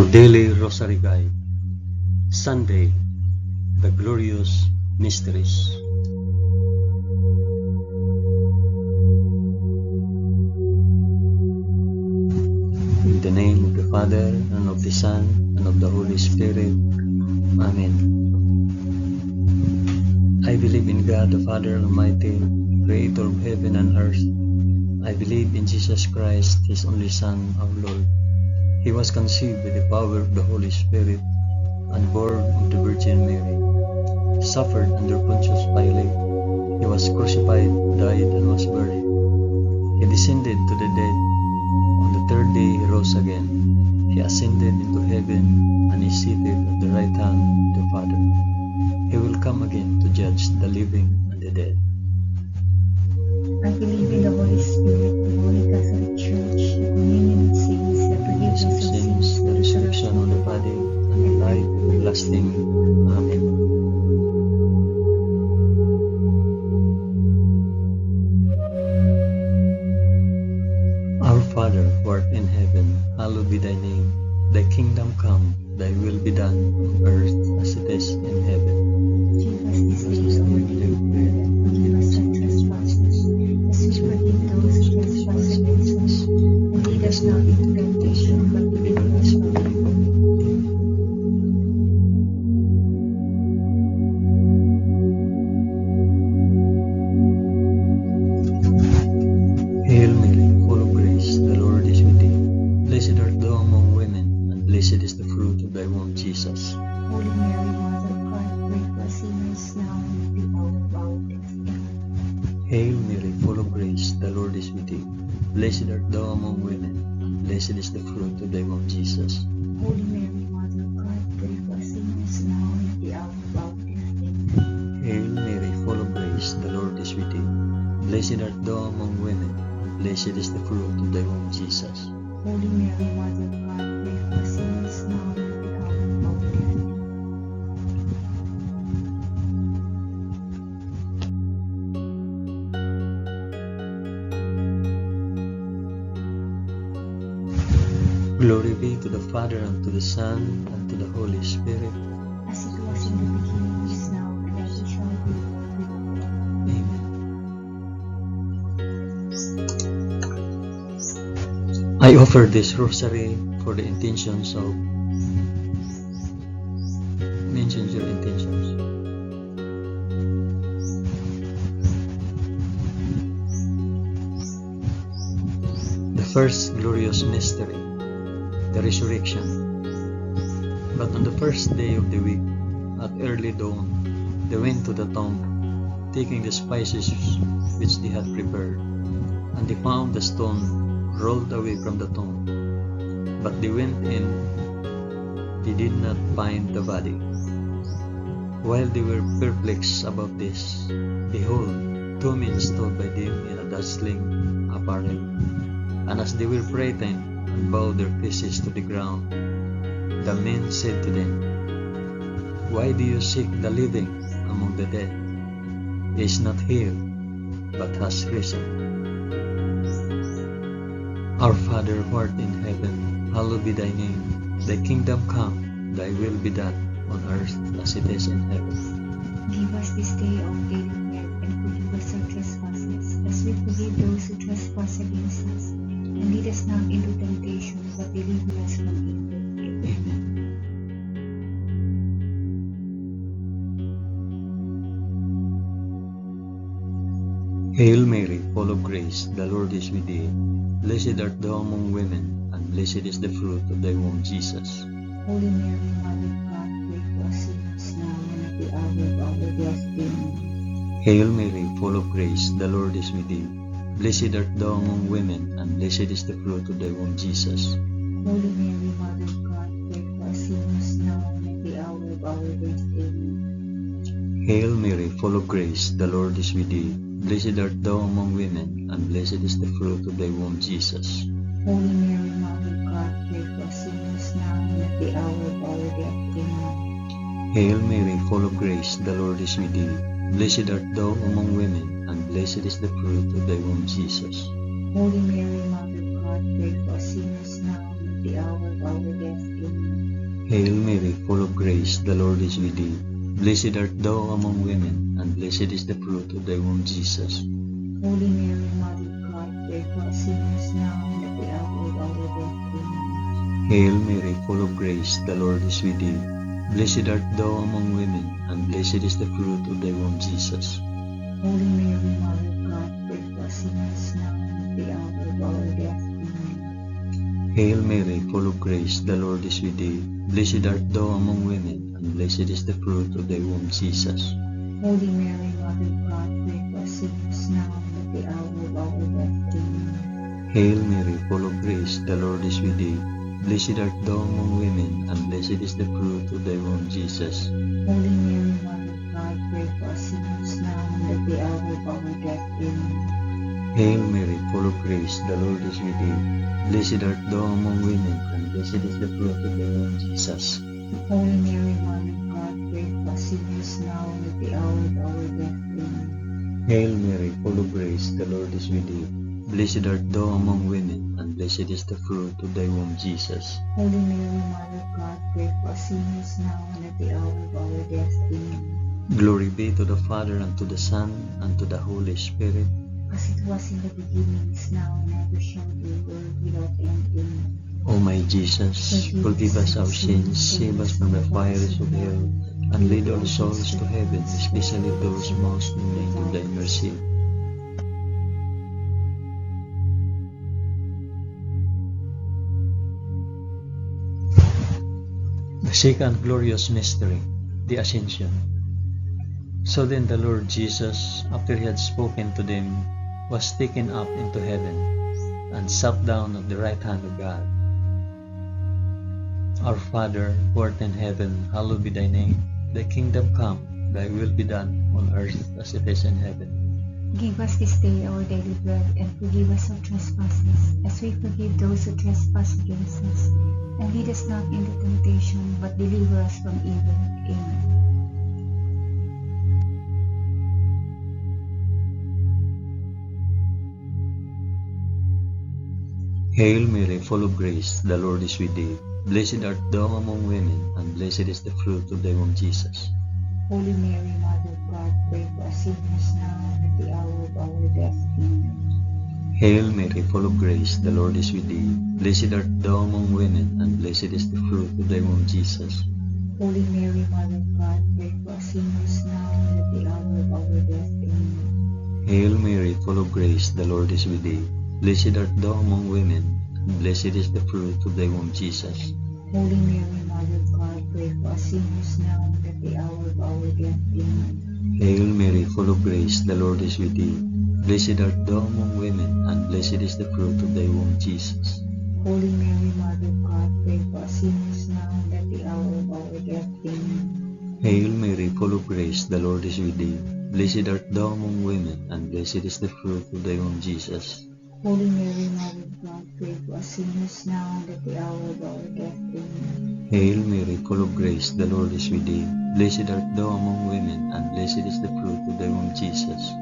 Daily Rosary Guide, Sunday, the Glorious Mysteries. In the name of the Father, and of the Son, and of the Holy Spirit. Amen. I believe in God the Father Almighty, creator of heaven and earth. I believe in Jesus Christ, His only Son, our Lord. He was conceived by the power of the Holy Spirit and born of the Virgin Mary. Suffered under Pontius Pilate. He was crucified, died, and was buried. He descended to the dead. On the third day He rose again. He ascended into heaven and is seated at the right hand of the Father. He will come again to judge the living and the dead. I believe in the Holy Spirit, the Holy Catholic Church, the communion of saints, the forgiveness of sins, the resurrection of the body, and the life everlasting. Amen. Our Father, who art in heaven, hallowed be thy name. Thy kingdom come, thy will be done on earth as it is in heaven. Give us this day our daily bread, and forgive us our trespasses, as we forgive those who trespass against us. And lead us not into temptation, but deliver us from evil. Hail Mary, full of grace, the Lord is with thee. Blessed art thou among women, and blessed is the fruit of thy womb, Jesus. Holy Mary, Mother of God, pray for us sinners now and at the hour of our death. Amen. Hail Mary, full of grace, the Lord is with thee. Blessed art thou among women, and blessed is the fruit of thy womb, Jesus. Holy Mary, Mother of God, pray for us sinners now and at the hour of our death. Amen. Hail Mary, full of grace, the Lord is with thee. Blessed art thou among women, and blessed is the fruit of thy womb, Jesus. Holy Mary, Mother of God, pray for us sinners now and at the hour of our death. Amen. Glory be to the Father, and to the Son, and to the Holy Spirit. As it was in the beginning, is now, and ever shall be, world without end. Amen. I offer this rosary for the intentions of mention your intentions. The first glorious mystery, the resurrection. But on the first day of the week, at early dawn, they went to the tomb, taking the spices which they had prepared, and they found the stone rolled away from the tomb. But they went in, they did not find the body. While they were perplexed about this, behold, two men stood by them in a dazzling apparel. And as they were frightened and bowed their faces to the ground, the men said to them, "Why do you seek the living among the dead? He is not here, but has risen. Our Father who art in heaven, hallowed be thy name. Thy kingdom come, thy will be done, on earth as it is in heaven. Give us this day our daily bread, and forgive us our trespasses, as we forgive those who trespass against us. And lead us not into temptation, but deliver us from evil. Amen. Amen. Hail Mary, full of grace, the Lord is with thee. Blessed art thou among women, and blessed is the fruit of thy womb, Jesus. Holy Mary, Mother of God, pray for us sinners now and at the hour of our death. Amen. Hail Mary, full of grace, the Lord is with thee. Blessed art thou among women, and blessed is the fruit of thy womb, Jesus. Holy Mary, Mother of God, pray for us sinners now and at the hour of our death. Amen. Hail Mary, full of grace, the Lord is with thee. Blessed art thou among women, and blessed is the fruit of thy womb, Jesus. Holy Mary, Mother of God, pray for us sinners now and at the hour of our death. Amen. Hail Mary, full of grace, the Lord is with thee. Blessed art thou among women, and blessed is the fruit of thy womb, Jesus. Holy Mary, Mother of God, pray for us sinners now and at the hour of our death. Amen. Hail Mary, full of grace, the Lord is with thee. Blessed art thou among women, and blessed is the fruit of thy womb, Jesus. Holy Mary, Mother of God, pray for us sinners now and at the hour of our death. Amen. Hail Mary, full of grace, the Lord is with thee. Blessed art thou among women, and blessed is the fruit of thy womb, Jesus. Holy Mary, Mother of God, pray for us sinners now and at the hour of our death. Amen. Hail Mary, full of grace, the Lord is with thee. Blessed art thou among women, and blessed is the fruit of thy womb, Jesus. Holy Mary, Mother of God, pray for us sinners now and at the hour of our death. Amen. Hail Mary, full of grace, the Lord is with thee. Blessed art thou among women, and blessed is the fruit of thy womb, Jesus. Holy Mary, Mother of God, pray for us sinners now and at the hour of our death. Amen. Hail Mary, full of grace, the Lord is with thee. Blessed art thou among women, and blessed is the fruit of thy womb, Jesus. Holy Mary, Mother of God, pray for us sinners now and at the hour of our death. Amen. Hail Mary, full of grace, the Lord is with thee. Blessed art thou among women, and blessed is the fruit of thy womb, Jesus. Holy Mary, Mother of God, pray for us sinners now and at the hour of our death. Amen. Glory be to the Father, and to the Son, and to the Holy Spirit. As it was in the beginning, is now, and ever shall be, world without end. Amen. O my Jesus, forgive us our sins, save us from the fires of hell, and lead all souls to heaven, especially those most in need of thy mercy. The second glorious mystery, the Ascension. So then the Lord Jesus, after he had spoken to them, was taken up into heaven, and sat down at the right hand of God. Our Father, who art in heaven, hallowed be thy name. Thy kingdom come, thy will be done, on earth as it is in heaven. Give us this day our daily bread, and forgive us our trespasses, as we forgive those who trespass against us. And lead us not into temptation, but deliver us from evil. Amen. Hail Mary, full of grace, the Lord is with thee. Blessed art thou among women, and blessed is the fruit of thy womb, Jesus. Holy Mary, Mother of God, pray for us sinners now and at the hour of our death. Amen. Hail Mary, full of grace, the Lord is with thee. Blessed art thou among women, and blessed is the fruit of thy womb, Jesus. Holy Mary, Mother of God, pray for us sinners now and at the hour of our death. Amen. Hail Mary, full of grace, the Lord is with thee. Blessed art thou among women, and blessed is the fruit of thy womb, Jesus. Holy Mary, Mother of God, pray for us sinners now and at the hour of our death. Amen. Hail Mary, full of grace, the Lord is with thee. Blessed art thou among women, and blessed is the fruit of thy womb, Jesus. Holy Mary, Mother of God, pray for us sinners now and at the hour of our death. Amen. Hail Mary, full of grace, the Lord is with thee. Blessed art thou among women, and blessed is the fruit of thy womb, Jesus. Holy Mary, Mother of God, pray for us sinners now and at the hour of our death. Amen. Hail Mary, full of grace, the Lord is with thee. Blessed art thou among women, and blessed is the fruit of thy womb, Jesus.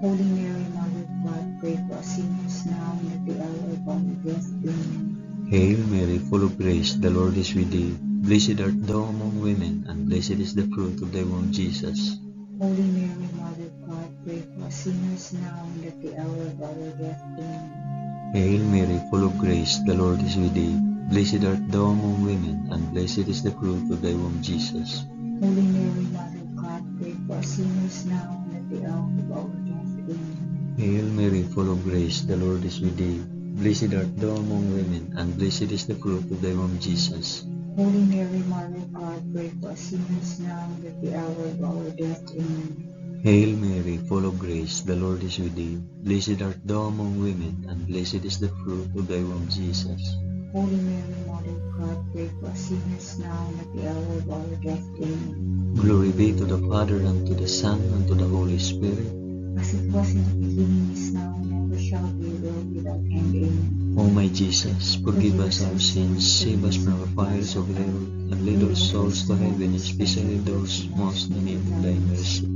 Holy Mary, Mother of God, pray for us sinners now and at the hour of our death. Amen. Hail Mary, full of grace, the Lord is with thee. Blessed art thou among women, and blessed is the fruit of thy womb, Jesus. Holy Mary, Mother of God, pray for us sinners now and at the hour of our death. Amen. Hail Mary, full of grace, the Lord is with thee. Blessed art thou among women, and blessed is the fruit of thy womb, Jesus. Holy Mary, Mother of God, pray for us sinners now and at the hour of our death. Amen. Hail Mary, full of grace, the Lord is with thee. Blessed art thou among women, and blessed is the fruit of thy womb, Jesus. Holy Mary, Mother of God, pray for us sinners now and at the hour of our death. Amen. Hail Mary, full of grace, the Lord is with thee. Blessed art thou among women, and blessed is the fruit of thy womb, Jesus. Holy Mary, Mother of God, pray for us sinners now and at the hour of our death. Amen. Glory be to the Father, and to the Son, and to the Holy Spirit. As it was in the beginning, is now, and ever shall be, world without end. Amen. O my Jesus, forgive us our sins, save us from the fires of hell, and lead all souls to heaven, especially those most in need of thy mercy.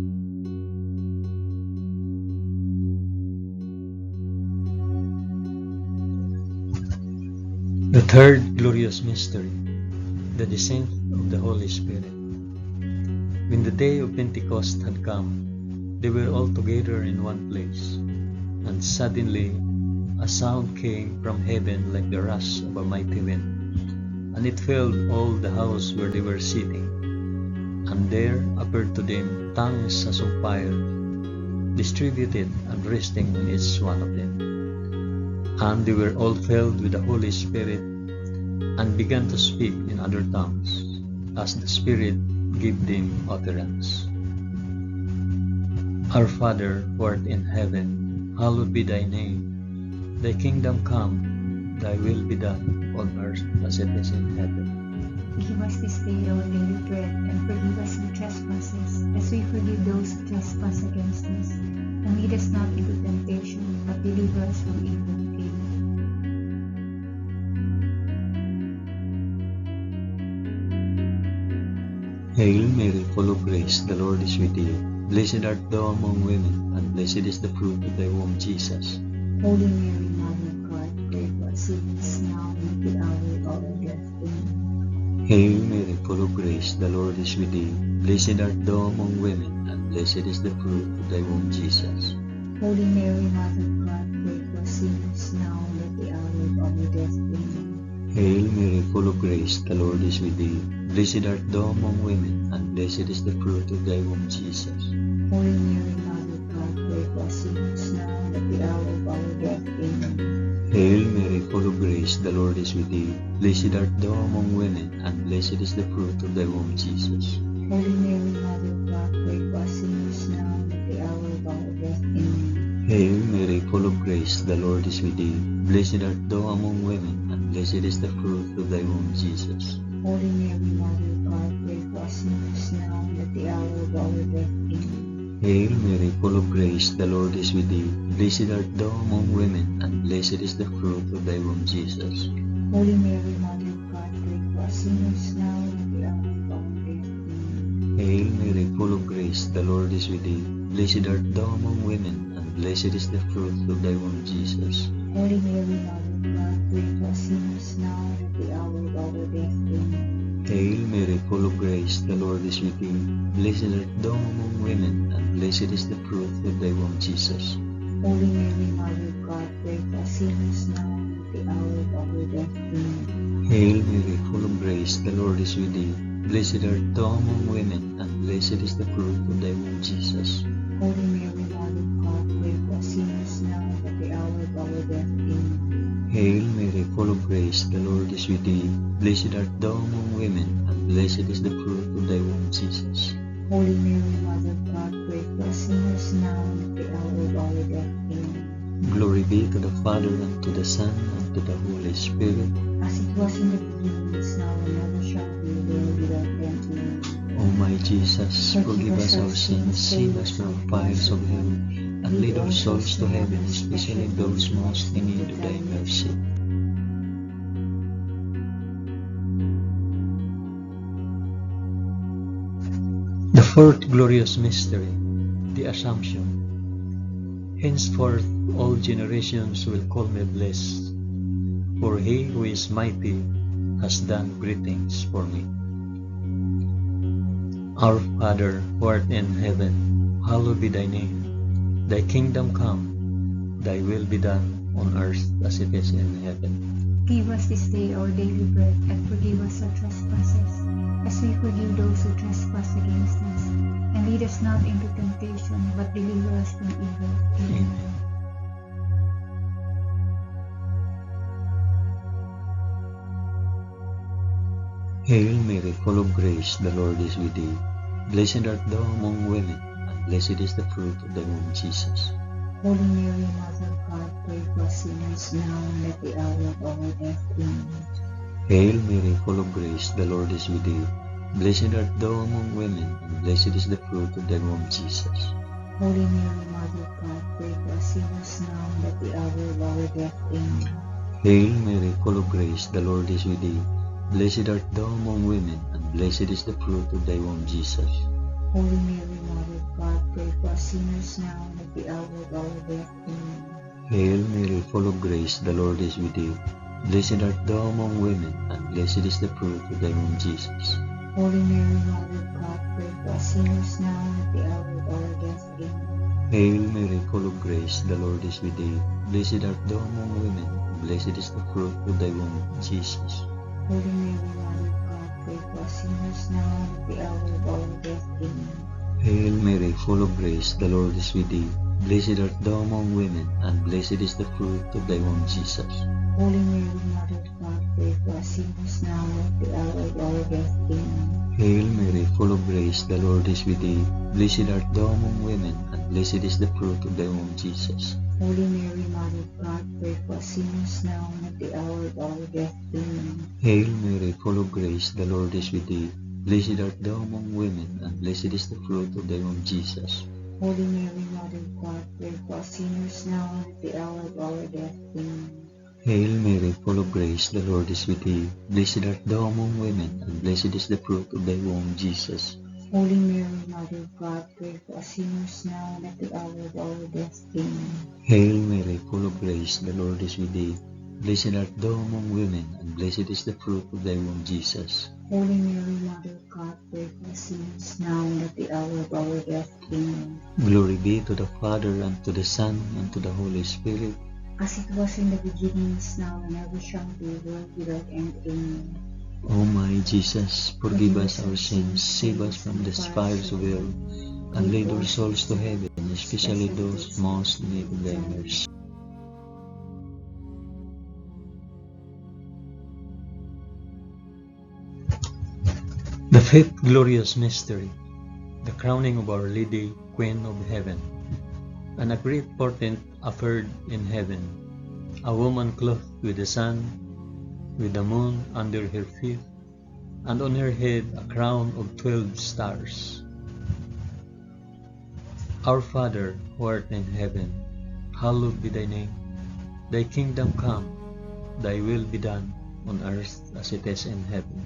The third glorious mystery, the descent of the Holy Spirit. When the day of Pentecost had come, they were all together in one place, and suddenly a sound came from heaven like the rush of a mighty wind, and it filled all the house where they were sitting. And there appeared to them tongues as of fire, distributed and resting on each one of them. And they were all filled with the Holy Spirit, and began to speak in other tongues, as the Spirit gave them utterance. Our Father, who art in heaven, hallowed be thy name. Thy kingdom come, thy will be done on earth as it is in heaven. Give us this day our daily bread, and forgive us our trespasses, as we forgive those who trespass against us. And lead us not into temptation, but deliver us from evil. Amen. Hail Mary, full of grace, the Lord is with thee. Blessed art thou among women, and blessed is the fruit of thy womb, Jesus. Holy Mary, Mother of God, pray for us sinners now and at the hour of our death. Amen. Hail Mary, full of grace, the Lord is with thee. Blessed art thou among women, and blessed is the fruit of thy womb, Jesus. Holy Mary, Mother of God, pray for us sinners now and at the hour of our death. Amen. Hail Mary, full of grace, the Lord is with thee. Blessed art thou among women, and blessed is the fruit of thy womb, Jesus. Holy Mary, Mother of God, pray for us sinners now and at the hour of our death. Amen. Hail Mary, full of grace, the Lord is with thee. Blessed art thou among women, and blessed is the fruit of thy womb, Jesus. Holy Mary, Mother of God, pray for us sinners now and at the hour of our death. Amen. Hail Mary, full of grace, the Lord is with thee. Blessed art thou among women, and blessed is the fruit of thy womb, Jesus. Holy Mary, Mother of God, pray for us sinners now and at the hour of our death. Amen. Hail Mary, full of grace, the Lord is with thee. Blessed art thou among women, and blessed is the fruit of thy womb, Jesus. Holy Mary, Mother of God, pray for us sinners now and at the hour of our death. Amen. Hail Mary, full of grace, the Lord is with thee. Blessed art thou among women, and blessed is the fruit of thy womb, Jesus. Holy Mary, Mother of God, pray for us sinners now and at the hour of our death. Amen. Hail Mary, full of grace, the Lord is with thee. Blessed art thou among women, and blessed is the fruit of thy womb, Jesus. Holy Mary, Mother of God, pray for us sinners now and at the hour of our death. Amen. Hail Mary, full of grace, the Lord is with thee. Blessed art thou among women, and blessed is the fruit of thy womb, Jesus. Holy Mary, Mother of God, pray for us sinners now and at the hour of our death. Amen. Hail Mary, full of grace, the Lord is with thee. Blessed art thou among women, and blessed is the fruit of thy womb, Jesus. Holy Mary, Mother of God, pray for us sinners now and at the hour of our death. Amen. Glory be to the Father, and to the Son, and to the Holy Spirit. As it was in the beginning, is now, and ever shall be, world without end. Amen. O my Jesus, forgive us our sins, save us from the fires of hell, and lead all souls to heaven, especially those most in need of thy mercy. The fourth glorious mystery, the Assumption. Henceforth all generations will call me blessed, for he who is mighty has done great things for me. Our Father, who art in heaven, hallowed be thy name. Thy kingdom come, thy will be done on earth as it is in heaven. Give us this day our daily bread, and forgive us our trespasses, as we forgive those who trespass against us. And lead us not into temptation, but deliver us from evil. Amen. Amen. Hail Mary, full of grace, the Lord is with thee. Blessed art thou among women, and blessed is the fruit of thy womb, Jesus. Holy Mary, Mother of God, pray for us sinners now and at the hour of our death. Amen. Hail Mary, full of grace, the Lord is with thee. Blessed art thou among women, and blessed is the fruit of thy womb, Jesus. Holy Mary, Mother of God, pray for us sinners now and at the hour of our death. Amen. Hail Mary, full of grace, the Lord is with thee. Blessed art thou among women, and blessed is the fruit of thy womb, Jesus. Holy Mary, Mother of God, pray for us sinners now and at the hour of our death. Amen. Hail Mary, full of grace, the Lord is with thee. Blessed art thou among women, and blessed is the fruit of thy womb, Jesus. Holy Mary, Mother of God, pray for us sinners now and at the hour of our death. Amen. Hail Mary, full of grace, the Lord is with thee. Blessed art thou among women, and blessed is the fruit of thy womb, Jesus. Holy Mary, Mother of God, pray for us sinners now and at the hour of our death. Amen. Hail Mary, full of grace, the Lord is with thee. Blessed art thou among women, and blessed is the fruit of thy womb, Jesus. Holy Mary, Mother of God, pray for us sinners now and at the hour of our death. Amen. Hail Mary, full of grace, the Lord is with thee. Blessed art thou among women, and blessed is the fruit of thy womb, Jesus. Holy Mary, Mother of God, pray for us sinners now and at the hour of our death. Amen. Hail Mary, full of grace, the Lord is with thee. Blessed art thou among women, and blessed is the fruit of thy womb, Jesus. Holy Mary, Mother of God, pray for us sinners now and at the hour of our death. Amen. Hail Mary, full of grace, the Lord is with thee. Blessed art thou among women, and blessed is the fruit of thy womb, Jesus. Holy Mary, Mother of God, pray for us sinners now and at the hour of our death. Amen. Hail Mary, full of grace, the Lord is with thee. Blessed art thou among women, and blessed is the fruit of thy womb, Jesus. Holy Mary, Mother of God, pray for us sinners now and at the hour of our death. Amen. Glory be to the Father, and to the Son, and to the Holy Spirit. As it was in the beginning, is now, and ever shall be, world without end. Amen. O my Jesus, forgive us our sins, save us from the fires of hell, and lead our souls to heaven, especially those most in need of thy mercy. The fifth glorious mystery, the crowning of Our Lady, Queen of Heaven. And a great portent appeared in heaven, a woman clothed with the sun, with the moon under her feet, and on her head a crown of 12 stars. Our Father, who art in heaven, hallowed be thy name. Thy kingdom come, thy will be done, on earth as it is in heaven.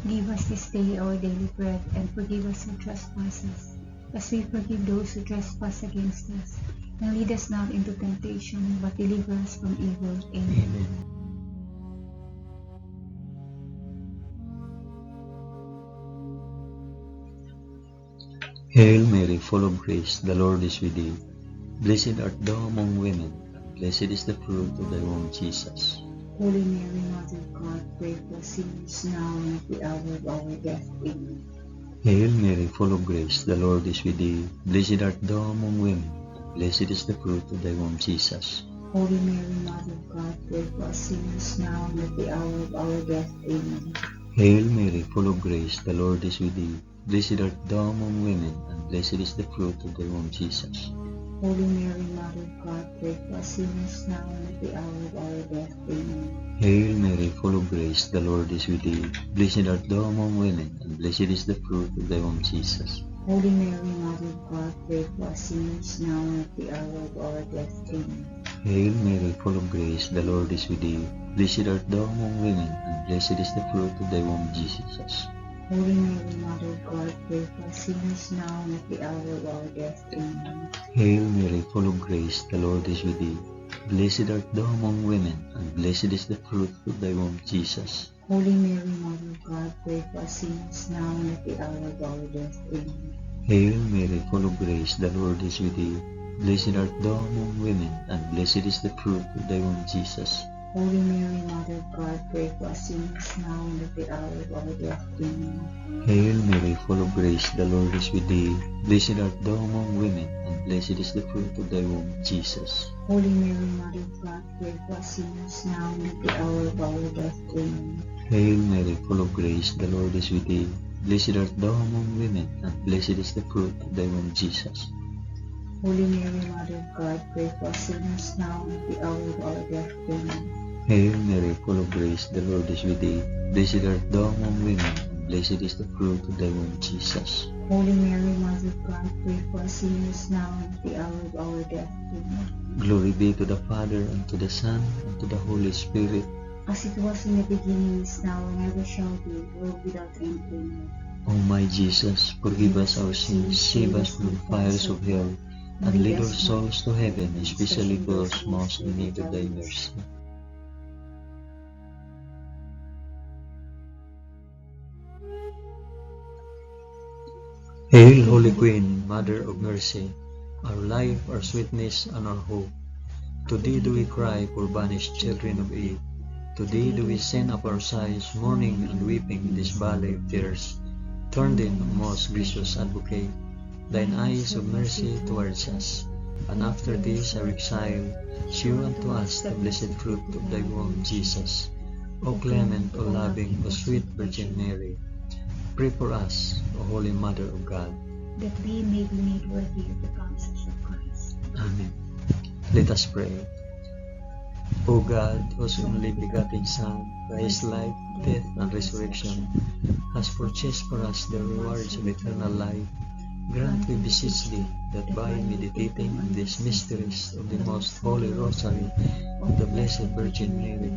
Give us this day our daily bread, and forgive us our trespasses, as we forgive those who trespass against us. And lead us not into temptation, but deliver us from evil. Amen. Amen. Hail Mary, full of grace, the Lord is with thee. Blessed art thou among women, and blessed is the fruit of thy womb, Jesus. Holy Mary, Mother of God, pray for us sinners now and at the hour of our death. Amen. Hail Mary, full of grace, the Lord is with thee. Blessed art thou among women, and blessed is the fruit of thy womb, Jesus. Holy Mary, Mother of God, pray for us sinners now and at the hour of our death. Amen. Hail Mary, full of grace, the Lord is with thee. Blessed art thou among women, and blessed is the fruit of thy womb, Jesus. Holy Mary, Mother of God, pray for us sinners now and at the hour of our death. Amen. Hail Mary, full of grace, the Lord is with thee. Blessed art thou among women, and blessed is the fruit of thy womb, Jesus. Holy Mary, Mother of God, pray for us sinners now and at the hour of our death. Amen. Hail Mary, full of grace, the Lord is with thee. Blessed art thou among women, and blessed is the fruit of thy womb, Jesus. Holy Mary, Mother of God, pray for us sinners now and at the hour of our death. Amen. Hail Mary, full of grace, the Lord is with thee. Blessed art thou among women, and blessed is the fruit of thy womb, Jesus. Holy Mary, Mother of God, pray for us sinners now and at the hour of our death. Amen. Hail Mary, full of grace, the Lord is with thee. Blessed art thou among women, and blessed is the fruit of thy womb, Jesus. Holy Mary, Mother of God, pray for us sinners now and at the hour of our death. Amen. Hail Mary, full of grace, the Lord is with thee. Blessed art thou among women, and blessed is the fruit of thy womb, Jesus. Holy Mary, Mother of God, pray for us sinners now and at the hour of our death. Amen. Hail Mary, full of grace, the Lord is with thee. Blessed art thou among women, and blessed is the fruit of thy womb, Jesus. Holy Mary, Mother of God, pray for us sinners now and at the hour of our death. Amen. Hail Mary, full of grace, the Lord is with thee. Blessed art thou among women, and blessed is the fruit of thy womb, Jesus. Holy Mary, Mother of God, pray for us sinners now and at the hour of our death. Amen. Glory be to the Father, and to the Son, and to the Holy Spirit. As it was in the beginning, is now, and ever shall be, world without end. Amen. O my Jesus, forgive us our sins, save us from the fires of hell, and lead our souls to heaven, especially those most in need of thy mercy. Hail, Holy Queen, Mother of Mercy, our life, our sweetness, and our hope. To thee do we cry, poor banished children of Eve. To thee do we send up our sighs, mourning and weeping in this valley of tears. Turn then, O most gracious Advocate, thine eyes of mercy towards us, and after this our exile, shew unto us the blessed fruit of thy womb, Jesus. O clement, O loving, O sweet Virgin Mary, pray for us, O Holy Mother of God. that we may be made worthy of the promises of Christ. Amen. Let us pray. O God, whose only begotten Son, by his life, death, and resurrection, has purchased for us the rewards of eternal life, grant, we beseech thee, that by meditating on these mysteries of the most holy Rosary of the Blessed Virgin Mary,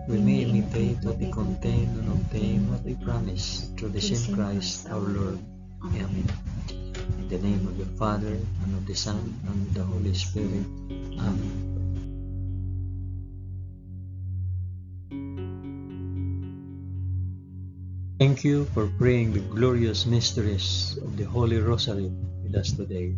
we may imitate what they contain and obtain what they promise, through the same Christ our Lord. Amen. In the name of the Father, and of the Son, and of the Holy Spirit. Amen. Thank you for praying the glorious mysteries of the Holy Rosary with us today.